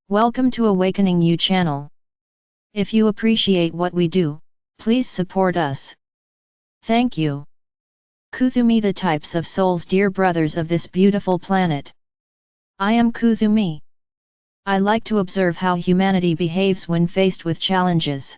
Welcome to AwakeningYOU channel. If you appreciate what we do, please support us. Thank you. Kuthumi, the types of souls, dear brothers of this beautiful planet. I am Kuthumi. I like to observe how humanity behaves when faced with challenges.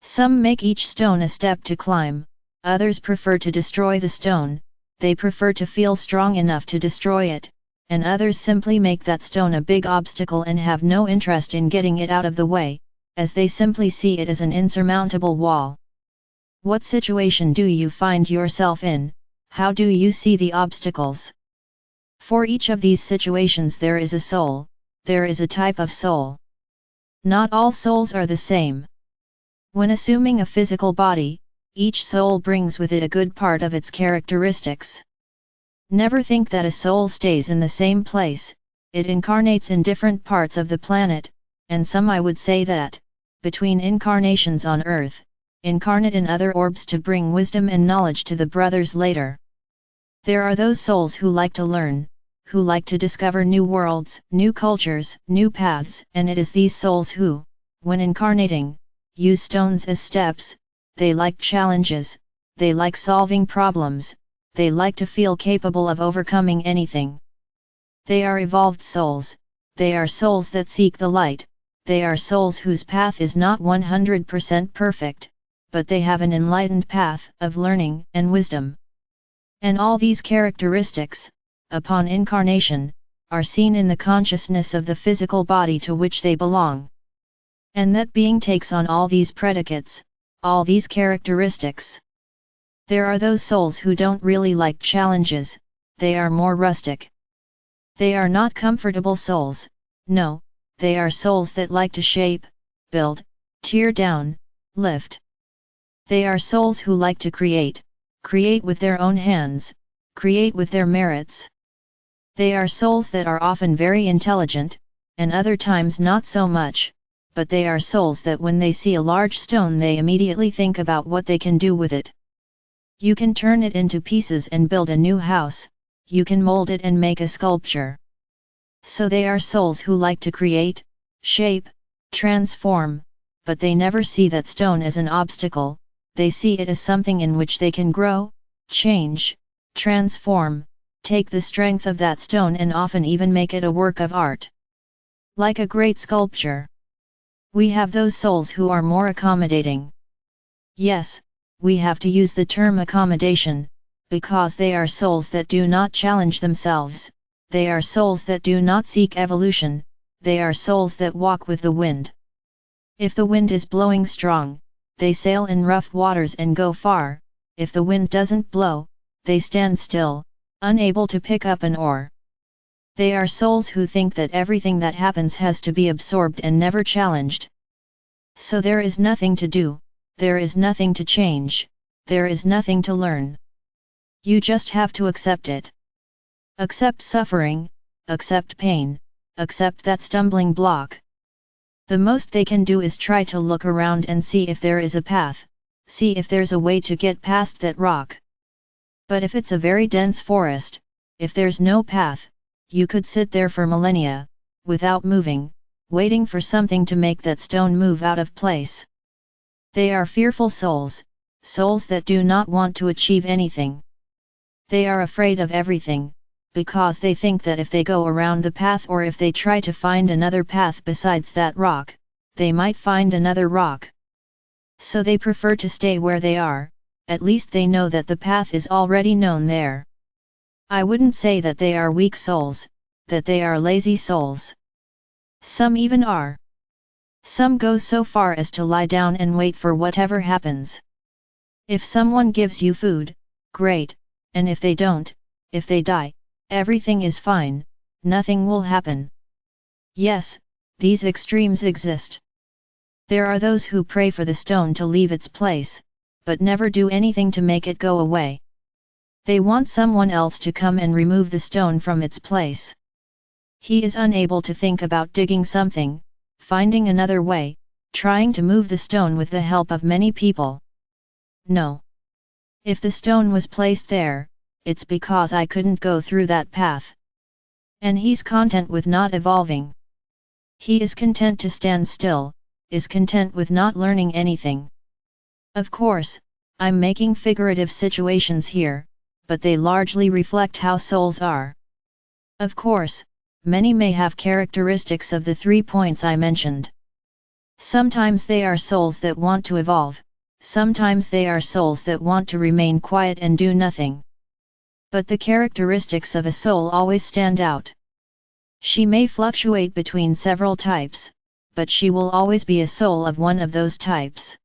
Some make each stone a step to climb, others prefer to destroy the stone, they prefer to feel strong enough to destroy it, and others simply make that stone a big obstacle and have no interest in getting it out of the way, as they simply see it as an insurmountable wall. What situation do you find yourself in? How do you see the obstacles? For each of these situations there is a soul, there is a type of soul. Not all souls are the same. When assuming a physical body, each soul brings with it a good part of its characteristics. Never think that a soul stays in the same place, it incarnates in different parts of the planet, and some I would say that, between incarnations on Earth, incarnate in other orbs to bring wisdom and knowledge to the brothers later. There are those souls who like to learn, who like to discover new worlds, new cultures, new paths, and it is these souls who, when incarnating, use stones as steps. They like challenges, they like solving problems, they like to feel capable of overcoming anything. They are evolved souls, they are souls that seek the light, they are souls whose path is not 100% perfect, but they have an enlightened path of learning and wisdom. And all these characteristics, upon incarnation, are seen in the consciousness of the physical body to which they belong. And that being takes on all these predicates, all these characteristics. There are those souls who don't really like challenges, they are more rustic. They are not comfortable souls, no, they are souls that like to shape, build, tear down, lift. They are souls who like to create with their own hands, create with their merits. They are souls that are often very intelligent, and other times not so much, but they are souls that when they see a large stone they immediately think about what they can do with it. You can turn it into pieces and build a new house, you can mold it and make a sculpture. So they are souls who like to create, shape, transform, but they never see that stone as an obstacle, they see it as something in which they can grow, change, transform, take the strength of that stone and often even make it a work of art. Like a great sculpture. We have those souls who are more accommodating. Yes, we have to use the term accommodation, because they are souls that do not challenge themselves, they are souls that do not seek evolution, they are souls that walk with the wind. If the wind is blowing strong, they sail in rough waters and go far, if the wind doesn't blow, they stand still, unable to pick up an oar. They are souls who think that everything that happens has to be absorbed and never challenged. So there is nothing to do, there is nothing to change, there is nothing to learn. You just have to accept it. Accept suffering, accept pain, accept that stumbling block. The most they can do is try to look around and see if there is a path, see if there's a way to get past that rock. But if it's a very dense forest, if there's no path, you could sit there for millennia, without moving, waiting for something to make that stone move out of place. They are fearful souls, souls that do not want to achieve anything. They are afraid of everything, because they think that if they go around the path or if they try to find another path besides that rock, they might find another rock. So they prefer to stay where they are, at least they know that the path is already known there. I wouldn't say that they are weak souls, that they are lazy souls. Some even are. Some go so far as to lie down and wait for whatever happens. If someone gives you food, great, and if they don't, if they die, everything is fine, nothing will happen. Yes, these extremes exist. There are those who pray for the stone to leave its place, but never do anything to make it go away. They want someone else to come and remove the stone from its place. He is unable to think about digging something, finding another way, trying to move the stone with the help of many people. No. If the stone was placed there, it's because I couldn't go through that path. And he's content with not evolving. He is content to stand still, is content with not learning anything. Of course, I'm making figurative situations here, but they largely reflect how souls are. Of course, many may have characteristics of the 3 points I mentioned. Sometimes they are souls that want to evolve, sometimes they are souls that want to remain quiet and do nothing. But the characteristics of a soul always stand out. She may fluctuate between several types, but she will always be a soul of one of those types.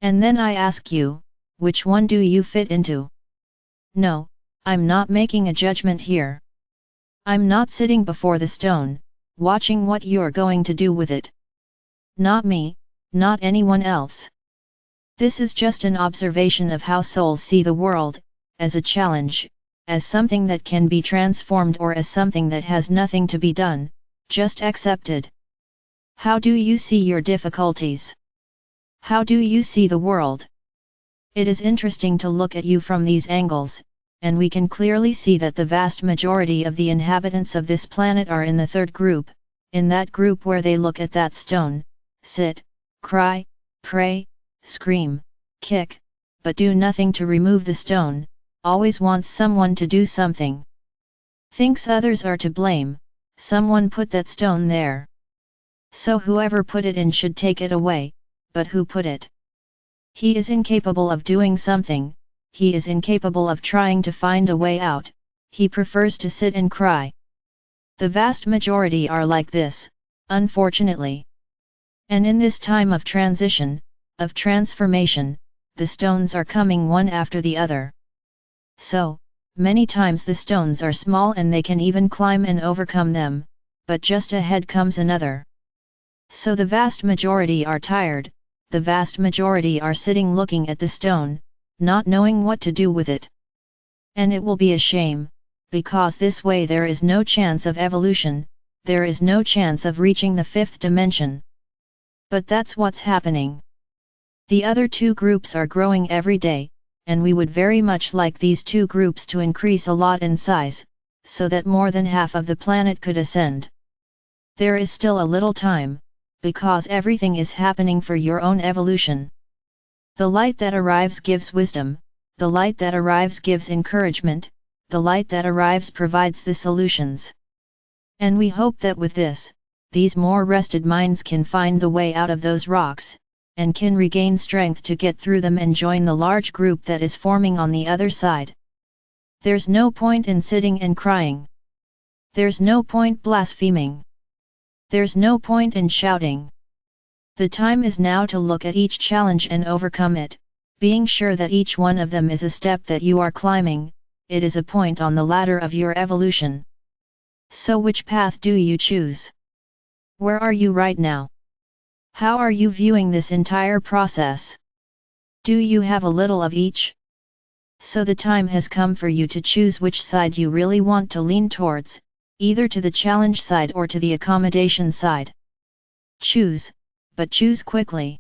And then I ask you, which one do you fit into? No, I'm not making a judgment here. I'm not sitting before the stone, watching what you're going to do with it. Not me, not anyone else. This is just an observation of how souls see the world, as a challenge, as something that can be transformed or as something that has nothing to be done, just accepted. How do you see your difficulties? How do you see the world? It is interesting to look at you from these angles, and we can clearly see that the vast majority of the inhabitants of this planet are in the third group, in that group where they look at that stone, sit, cry, pray, scream, kick, but do nothing to remove the stone, always wants someone to do something. Thinks others are to blame, someone put that stone there. So whoever put it in should take it away, but who put it? He is incapable of doing something, he is incapable of trying to find a way out, he prefers to sit and cry. The vast majority are like this, unfortunately. And in this time of transition, of transformation, the stones are coming one after the other. So, many times the stones are small and they can even climb and overcome them, but just ahead comes another. So the vast majority are tired, the vast majority are sitting looking at the stone, not knowing what to do with it. And it will be a shame, because this way there is no chance of evolution, there is no chance of reaching the 5th dimension. But that's what's happening. The other 2 groups are growing every day, and we would very much like these 2 groups to increase a lot in size, so that more than half of the planet could ascend. There is still a little time, because everything is happening for your own evolution. The light that arrives gives wisdom, the light that arrives gives encouragement, the light that arrives provides the solutions. And we hope that with this, these more rested minds can find the way out of those rocks, and can regain strength to get through them and join the large group that is forming on the other side. There's no point in sitting and crying. There's no point blaspheming. There's no point in shouting. The time is now to look at each challenge and overcome it, being sure that each one of them is a step that you are climbing, it is a point on the ladder of your evolution. So which path do you choose? Where are you right now? How are you viewing this entire process? Do you have a little of each? So the time has come for you to choose which side you really want to lean towards, either to the challenge side or to the accommodation side. Choose, but choose quickly.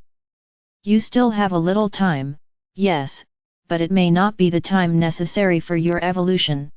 You still have a little time, yes, but it may not be the time necessary for your evolution.